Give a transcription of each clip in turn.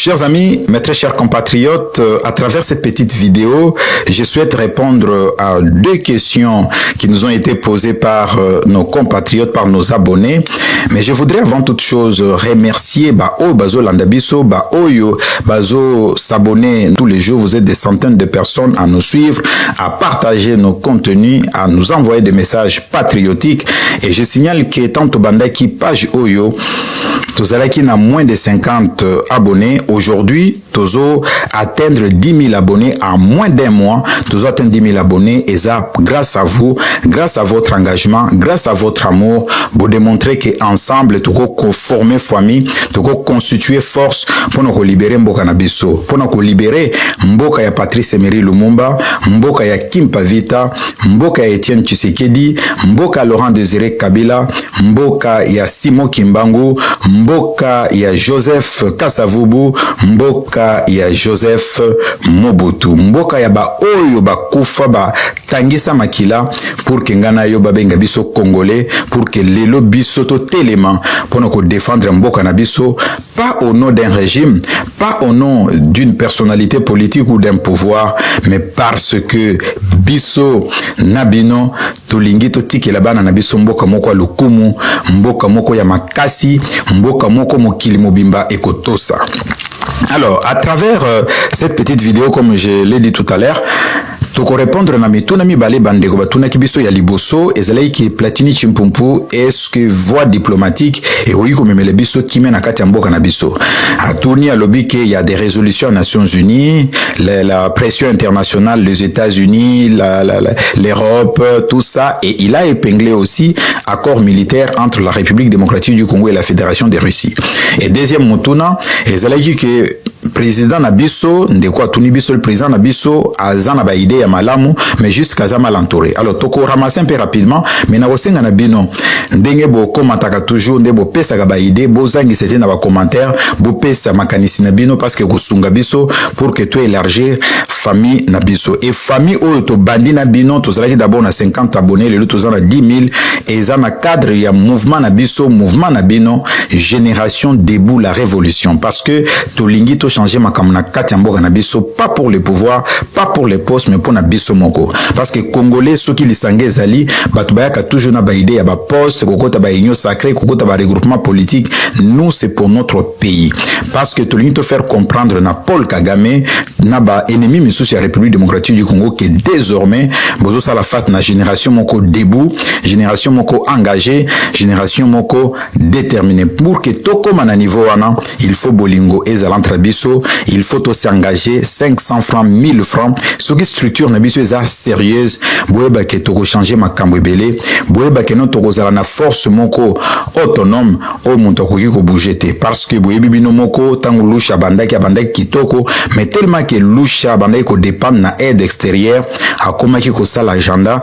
Chers amis, mes très chers compatriotes, à travers cette petite vidéo, je souhaite répondre à deux questions qui nous ont été posées par nos compatriotes, par nos abonnés. Mais je voudrais avant toute chose remercier Bazo Landabiso, Oyo, Bazo s'abonner tous les jours. Vous êtes des centaines de personnes à nous suivre, à partager nos contenus, à nous envoyer des messages patriotiques. Et je signale que tant au Bandaki page Oyo, Tozalaki n'a moins de 50 abonnés. Aujourd'hui, Tozo atteindre 10 000 abonnés en moins d'un mois. Tozo atteindre 10 000 abonnés. Et ça, grâce à vous, grâce à votre engagement, grâce à votre amour, vous démontrez qu'ensemble, Tozo former famille, Tozo constituer force pour nous libérer Mboka Nabiso, pour nous libérer Mboka ya Patrice Emery Lumumba, Mboka ya Kim Pavita, Mboka ya Etienne Tshisekedi, Mboka Laurent Désiré Kabila, Mboka ya Simon Kimbangu, Mboka ya Joseph Kasavubu, Mboka ya Joseph Mobutu, Mboka ya Oyo Kufa Tangisa Makila, pour que ngana yo benga biso congolais, pour que lelo biso to télément pour nous défendre Mboka na biso, pas au nom d'un régime, pas au nom d'une personnalité politique ou d'un pouvoir, mais parce que biso nabino tolingi to tikela bana na biso mboka moko lukumu, mboka moko ya makasi, mboka moko mokili mobimba ekotosa. Alors, à travers cette petite vidéo, comme je l'ai dit tout à l'heure, toko répondre na mituna mi balé bandeko batuna kibiso ya liboso ezalai ki Platini Chimpumpu, est-ce que voie diplomatique et oui comme memele biso kimé na kati ya mboka na biso atuni alobi que il y a des résolutions aux Nations Unies, la pression internationale, les États-Unis, l'Europe, tout ça, et il a épinglé aussi accord militaire entre la République démocratique du Congo et la Fédération de Russie. Et deuxième motuna ezalai que président Nabiso, ndeko atuni biso le président Nabiso azana ba idée ya malamu, mais juste kaza mal entouré. Alors toko ramasser un peu rapidement, mais na osenga na bino ndenge bo komataka toujours ndebo pesa ka ba idée, bo zangi c'était na ba commentaire, bo pesa makanisi na bino parce que kusunga biso pour que tu élargir famille na biso. Et famille oyo to bandi na bino to zalaki d'abord na 50 abonnés, le to zana 10 000 et za na cadre ya mouvement na biso, mouvement na bino génération debout la révolution, parce que to lingi to changer makamuna kati mboka na biso, pas pour le pouvoir, pas pour les postes, mais pour na biso moko, parce que congolais soki lisangé zali batu bayaka toujours na ba idée ya ba poste, kokota ba union sacrée, kokota ba regroupement politique. Nous c'est pour notre pays, parce que to lingi to faire comprendre na Paul Kagame na ba ennemi misusu ya République démocratique du Congo que désormais bozo sa la face na génération moko debout, génération moko engagée, génération moko déterminée. Pour que toko mana niveau wana, il faut bolingo ezalantra biso, il faut s'engager 500 francs, 1000 francs. Ce qui structure na biso eza sérieuse, boyeba ke toko changer makambo ebele, boyeba ke no toko zala na force moko autonome o muntu akoki ko bouger te, parce que boyebi bino moko tango lusha bandaki kitoko, mais tellement que lusha bandaki ko dépendre na aide extérieure akomaki ko sala agenda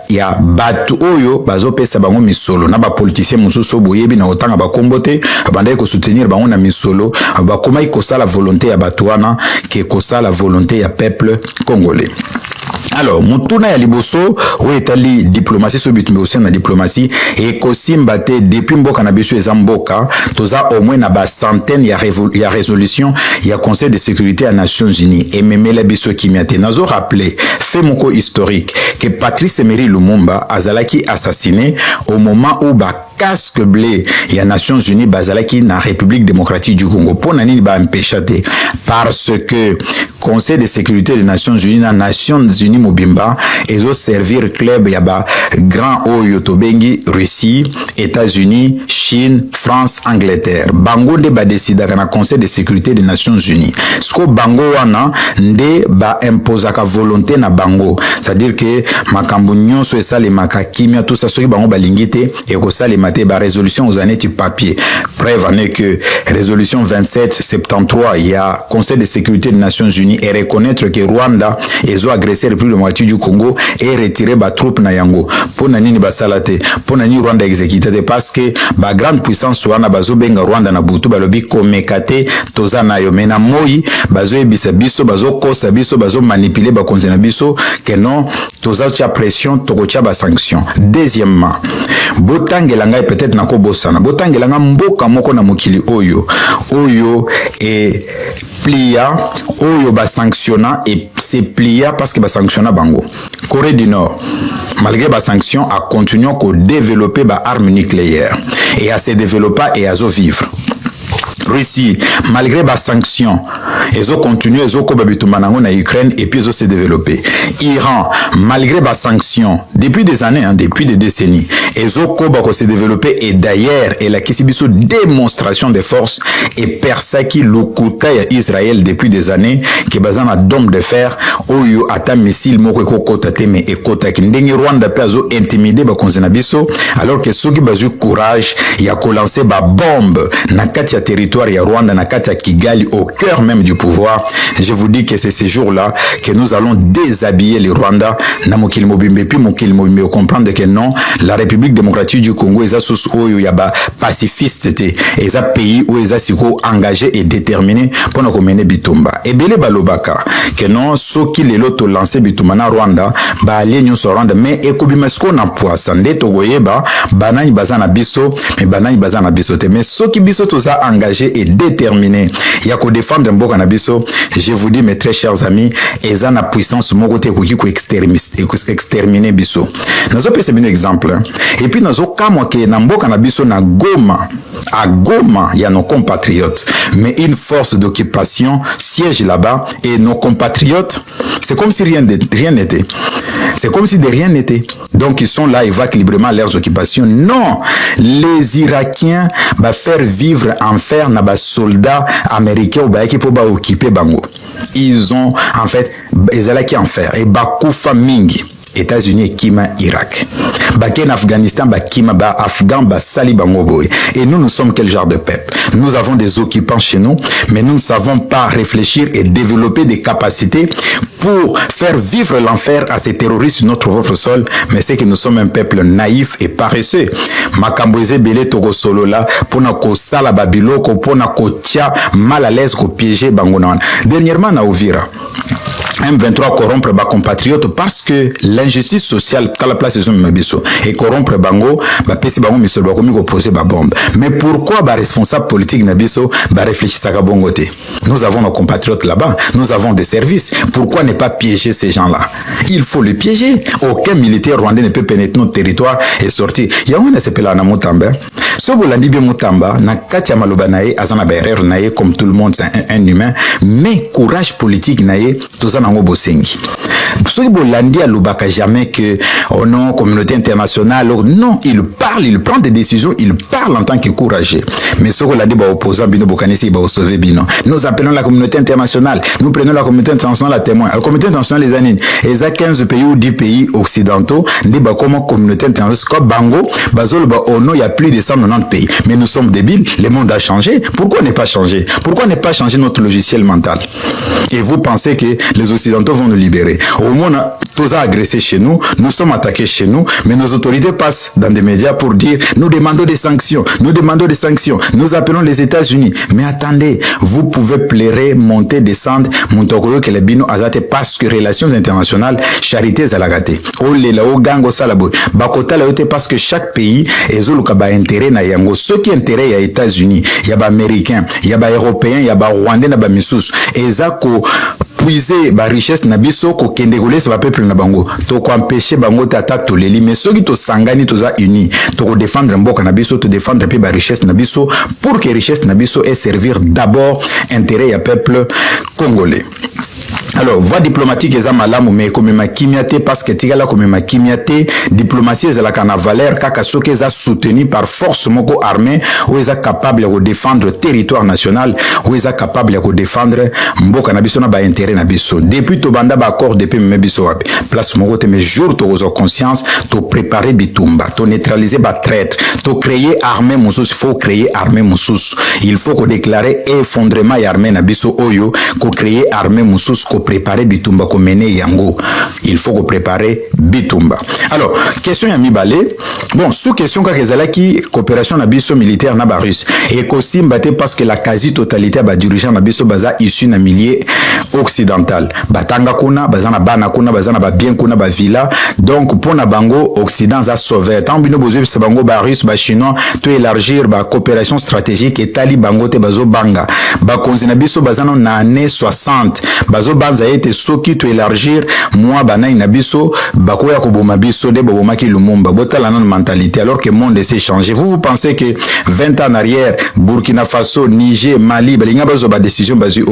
ya batu oyo bazo pesa bango misolo na ba politicien mususu boyebi na otanga ba kombote bandaki ko soutenir bango na misolo ba komaki ko sala volonté ya batuana que ko sala volonté ya peuple congolais. Alors, mutuna ya liboso, ou etali diplomatie, so bitumbe aussi na diplomatie, et kosimbate depuis mboka na biso ezamboka, toza au moins na ba centaine ya résolution, ya Conseil de sécurité à Nations Unies, et memela biso kimiate. Nazo rappelé, fait moko historique, que Patrice Emery Lumumba azalaki assassiné au moment où casque blé et à Nations Unies bazalaki na République démocratique du Congo. Pour nani ba empêchate, parce que Conseil de sécurité des Nations Unies na Nations Unies mobimba ezo servir club ya ba grand oyo tobengi Russie, États-Unis, Chine, France, Angleterre. Bango nde ba décida na Conseil de sécurité des Nations Unies. Sko bango wana nde ba imposaka volonté na bango. C'est-à-dire que makambo nyonso esale makakimia tout ça soki bango balingite et ko sale mate ba résolution aux années du papier. Preuve en est que résolution 2773 il y a Conseil de sécurité des Nations Unies États-Unis et reconnaître que Rwanda ils ont agressé plus de moitié du Congo et retiré ba troupes na yango pour nani ba salate pour nani Rwanda exécuté parce que ba grande puissance wana bazo benga Rwanda na butu balobi komekate toza na yo mena moi bazo ebisa biso bazo kosa biso bazo manipuler ba konzena biso que non toza tia pression toko tia ba sanction. Deuxièmement, botangelanga peut-être nako bosana botangelanga mboka moko na mokili oyo et plia oyo ba sanctionna et c'est plia parce que ba sanctionna bango. Corée du Nord, malgré ba sanction, a continué à développer ba armes nucléaires et à se développer et à vivre. Russie, malgré les sanctions, ils ont continué, ils ont en Ukraine et puis ils ont se développé. Iran, malgré les sanctions, depuis des années, depuis des décennies, ils ont se développé et d'ailleurs, il a une démonstration de force et persa qui l'okuta Israël depuis des années, qui est basé dans dôme de fer, où il y a un missile, et kota qui n'est Rwanda peso intimidé alors que ceux qui ont courage, il y a lancé des bombes dans le territoire ya Rwanda na kati ya Kigali au cœur même du pouvoir. Je vous dis que c'est ces jours-là que nous allons déshabiller les Rwandais na mokili mobimbe puis mokili mobimbe comprendre que non, la République démocratique du Congo est sous oyo ya ba pacifiste te eza pays où eza siko engagé et déterminé pour nous mener bitumba et belé balobaka que non soki lelo to lancer bitumba na Rwanda ba allié nyonso Rwanda mais ekobima siko na poisa ndeto goyeba banani bazana biso mais banani bazana biso te mais soki biso toza engagé et déterminé il y a qu'à défendre mboka na biso. Je vous dis mes très chers amis eza na puissance moko te koki ko exterminer biso nazo pesa bien exemple et puis nazo kamwa ke na mboka na biso na Goma à Goma il y a nos compatriotes mais une force d'occupation siège là-bas et nos compatriotes c'est comme si rien n'était. C'est comme si de rien n'était. Donc ils sont là, ils vaquent librement leurs occupations. Non, les Irakiens vont faire vivre enfer na ba soldats américains ou ba qui pour ba occuper bango. Ils ont en fait ils allaient qui en faire et bakufa mingi. États-Unis kima Irak. Baken Afghanistan bakima ba Afghan ba sali bango boy. Et nous sommes quel genre de peuple? Nous avons des occupants chez nous, mais nous ne savons pas réfléchir et développer des capacités pour faire vivre l'enfer à ces terroristes sur notre propre sol. Mais c'est que nous sommes un peuple naïf et paresseux. Makamboise belé toko solo là pour na ko sala babiloko pour na ko tia mal à l'aise ko piéger bango na. Dernièrement na Uvira M23 corrompre ba compatriotes parce que l'injustice sociale à la place ils ont mabiso et corrompre bango ba pesi bango misol ba komi ko poser ba bombe. Mais pourquoi ba responsable politique nabiso ba réfléchir ça bongo te? Nous avons nos compatriotes là-bas, nous avons des services. Pourquoi ne pas piéger ces gens-là? Il faut les piéger. Aucun militaire rwandais ne peut pénétrer notre territoire et sortir. Ya on s'appelle na Mutamba. Sobo landi be Mutamba na katia maloba nae azana ba erreur nae comme tout le monde c'est un humain mais courage politique nae tozana ngo bosengi. Sobo landi alobaka jamais que oh non communauté internationale non, il parle, il prend des décisions, il parle en tant que courageux. Mais sobo landi ba opposant bino bokanisi ba sauver bino. Nous appelons la communauté internationale, nous prenons la communauté internationale à témoin. La communauté internationale les années, et ça 15 pays ou 10 pays occidentaux, des ba comme communauté internationale comme Bango, bazol ba oh non, il y a plus de 190 pays. Mais nous sommes débiles, le monde a changé. Pourquoi ne pas changer? Pourquoi ne pas changer notre logiciel mental? Et vous pensez que les occidentaux vont nous libérer? Au moins, tous a agressé chez nous, nous sommes attaqués chez nous, mais nos autorités passent dans des médias pour dire nous demandons des sanctions, nous appelons les États-Unis. Mais attendez, vous pouvez pleurer, monter, descendre, montokoyo que les bino azate parce que relations internationales, charité zalagate. Oh lela o gango salabo, bakota la yote parce que chaque pays ezoluka ba intérêt na yango. Ce qui intérêt ya États-Unis, ya ba américains, ya ba européens, ya ba rwandais na ba misusu. Ezako puiser ba richesse na biso ko kende kolesa ba peuple na bango to ko empêcher bango tata to leli mais soki to sangani to za uni to ko défendre mboka na biso to défendre pe ba richesse na biso pour que richesse na biso et servir d'abord intérêt ya peuple congolais. Alors, voie diplomatique eza malamu mais comme ma kimiate parce que tigala comme ma kimiate diplomatie eza la kana valeur kaka soki eza soutenu par force moko armée ou eza capable de défendre territoire national ou eza capable de défendre mboka na biso na ba intérêt na biso. Depuis to banda ba accord depuis me biso wapi. Place moko te mais jour to ozo conscience to préparer bitumba, to neutraliser ba traître, to créer armée mususu, il faut créer armée mususu. Il faut ko déclarer effondrement ya armée na biso oyo, ko créer armée mususu ko préparer bitumba ko mener yango. Il faut ko préparer bitumba. Alors, question ya mibale. Bon, sous question ka kezala ki coopération na biso militaire na ba russe et ko simbate parce que la quasi-totalité ba dirigeants na biso baza issu na milieu occidental. Batanga kuna, bazana bana kuna, bazana ba bien kuna, ba villa. Donc pour na bango occident za sauver. Tant bino bozo se bango ba russe, ba chinois, to élargir ba coopération stratégique et tali bango te bazo banga. Ba konzi na biso bazana na année 60. Bazo banza ete soki to élargir moi bana na biso bakoya ko boma biso de boma ki lumumba. Botala na mentalité alors que le monde s'est changé. Vous pensez que 20 ans en arrière, Burkina Faso, Niger, Mali, il y a des décisions basées.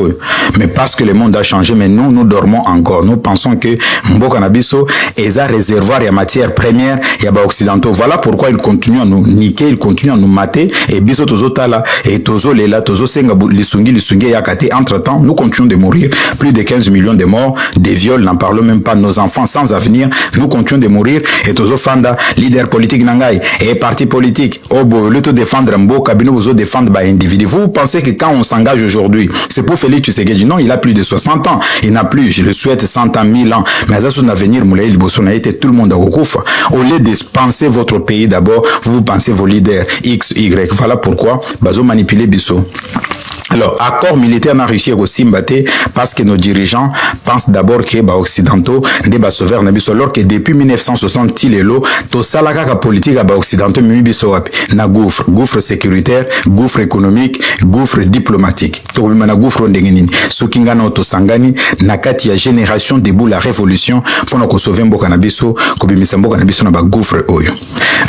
Mais parce que le monde a changé, mais nous dormons encore. Nous pensons que Mboka Nabiso est un réservoir et matière première et occidentaux. Voilà pourquoi ils continuent à nous niquer, ils continuent à nous mater. Et biso tozo tala et tozo lela, tozo senga lisungi yakate. Entre temps, nous continuons de mourir. Plus de 15 millions de morts, des viols, n'en parlons même pas. Nos enfants sans avenir, nous continuons de mourir. Et tozo fanda, leader politique nangai et parti politique. Obo, le tout défendre Mboka, bino bozo défendre ba individu. Vous pensez que quand on s'engage aujourd'hui, c'est pour Félix Tshisekedi? Non, il a plus de 60 ans. Il n'a plus, je le souhaite, 100 ans, 1000 ans. Mais à son avenir, Moulay Bossona était tout le monde à Goukoufa. Au lieu de penser votre pays d'abord, vous pensez vos leaders X, Y. Voilà pourquoi Bazo manipuler Bisso. Alors, accord militaire n'a réussi au Simbate parce que nos dirigeants pensent d'abord que les occidentaux ne sont sauvés alors que depuis 1960, tout ça la politique à occidentaux na gouffre sécuritaire, gouffre économique, gouffre diplomatique. Tout le monde gouffre ndengeni. Sukingana otosangani na kati ya génération debout la révolution pour nous sauver mboka na biso, ko bimisa mboka na biso na ba gouffre oyo.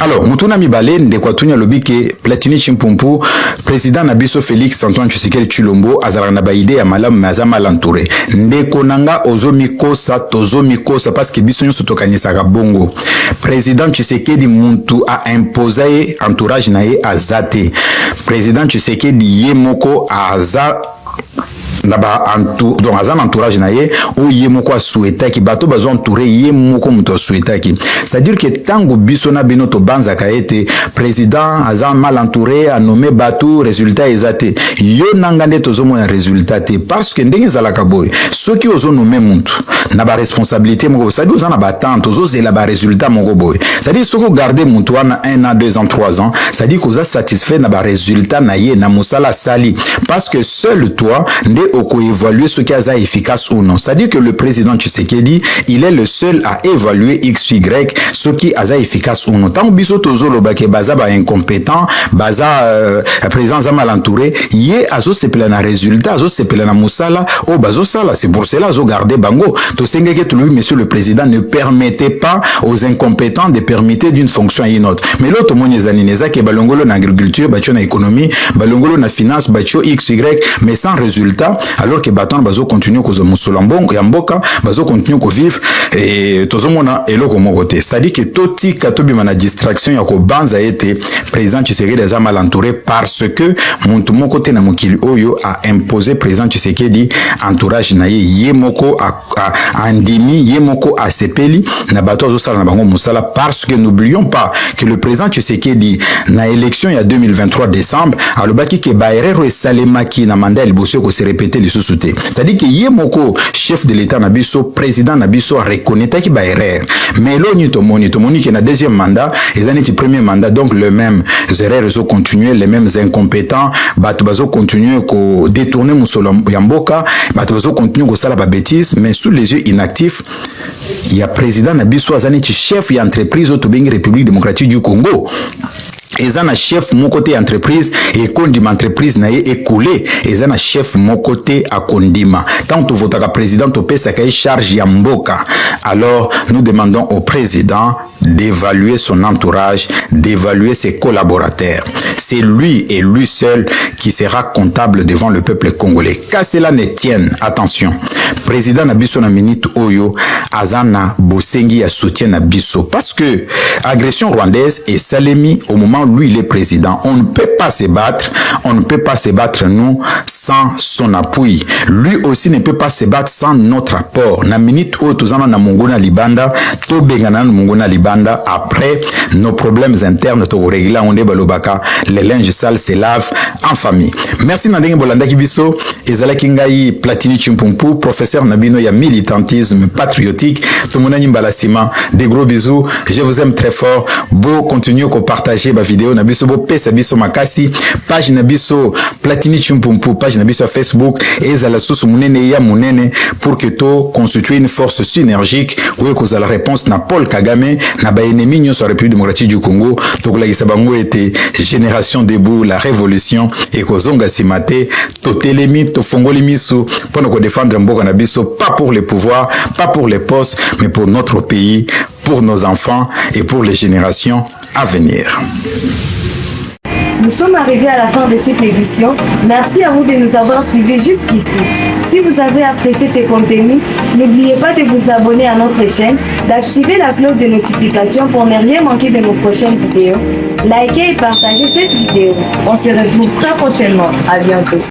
Alors, mutuna mibale ndekwatunya lobi ke Platini Chimpumpu, président na biso Félix Antoine Tshisekedi Tshilombo azala na ba idée ya malamu maza mal entouré. Ndeko nanga ozo mikosa parce que biso nyonso tokanisaka bongo. Président Tshisekedi muntu a imposé entourage na ye azate. Président Tshisekedi ye moko aza donc azan entourage na ye ou ye moko a souhaité ki bato bazo entouré ye moko muto souhaité ki c'est-à-dire que tango biso na bino to banzaka ete président azan mal entouré a nommé bato résultat ezate yo nangande tozo mona résultat te parce que ndenge zalaka boy soki ozo nommé muntu na ba responsabilité moko ça dit ozana ba tante ozo zela ba résultat moko boy ça dit soko garder muntu wana 1 an 2 ans 3 ans ça dit koza satisfait na ba résultat na ye na musala sali parce que seul toi nde oko évaluer ce qui est efficace ou non. C'est-à-dire que le président Tshisekedi, il est le seul à évaluer XY ce qui est efficace ou non. Tant biso tozolo bake baza ba incompétent, baza président za mal entouré, yé azo se plana résultat, azo se plana musala, o bazo sala. C'est pour cela azo garder bango. To sengeke tout lui, monsieur le président, ne permettez pas aux incompétents de permettre d'une fonction à une autre. Mais l'autre monde zanineza ke balongolo na agriculture, bacho na économie, balongolo na finance, bacho XY, mais sans résultat. Alors que Baton bazo continue kozo musulambon ya mboka bazo continue ko vivre et tozomona eloko mokote c'est-à-dire que toti katobima na distraction ya ko banza ete président Tshisekedi eza mal entouré parce que muntu moko te na mokili oyo a imposé président Tshisekedi entourage na ye moko a ndimi ye moko a sepeli na bato zo sala na bango musala parce que n'oublions pas que le président Tshisekedi na élection il y a 2023 décembre alobaki ke baerero esalemaki na mandat liboso ko se répéter les sous-soutés. C'est-à-dire que Yemoko, chef de l'État Nabiso, président Nabiso, reconnaît qu'il y a erreur. Mais là, Tomoni qui est dans le deuxième mandat, et dans le premier mandat, donc les mêmes erreurs sont continuées, les mêmes incompétents, Batubazo continue à détourner Moussolo Yamboka, Batubazo continue à faire la bêtise, mais sous les yeux inactifs, il y a président Nabiso, chef d'entreprise au République démocratique du Congo. Ezana chef mon côté entreprise et kondima entreprise na écoulé ezana chef mon côté à kondima tant que votre président to pesa kay charge ya mboka alors nous demandons au président d'évaluer son entourage, d'évaluer ses collaborateurs. C'est lui et lui seul qui sera comptable devant le peuple congolais. Qu'à cela ne tienne, attention, président Nabiso na minute Oyo, Azana Bosengi a soutien Nabiso. Parce que agression rwandaise et Salemi, au moment où lui il est président, on ne peut pas se battre, nous, sans son appui. Lui aussi ne peut pas se battre sans notre apport. Na minute Oyo, tozana na Mongona Libanda, to bengana na Mongona Libanda, après nos problèmes internes, to régler on est balobaka, les linges sales se lavent en famille. Merci Nandenge Bolanda Kibiso, Ezala Kingai Platini Chimpumpu, professeur Nabino ya militantisme patriotique, Tumunani Mbalasima, des gros bisous, je vous aime très fort, beau continuer qu'on partager ma vidéo, Nabiso Bo Pesa Biso Makasi, page Nabiso Platini Chimpumpu, page Nabiso Facebook, Ezala Sous Munene ya Munene, pour que to constituer une force synergique, où que la réponse na Paul Kagame, na ba ennemi nyo sur la République démocratique du Congo, donc la Isabango était génération debout, la révolution, et kozonga simate, to telemi, to fongoli misu, pour nous défendre Mboka Nabiso, pas pour les pouvoirs, pas pour les postes, mais pour notre pays, pour nos enfants et pour les générations à venir. Nous sommes arrivés à la fin de cette édition. Merci à vous de nous avoir suivis jusqu'ici. Si vous avez apprécié ces contenus, n'oubliez pas de vous abonner à notre chaîne, d'activer la cloche de notification pour ne rien manquer de nos prochaines vidéos. Likez et partagez cette vidéo. On se retrouve très prochainement. À bientôt.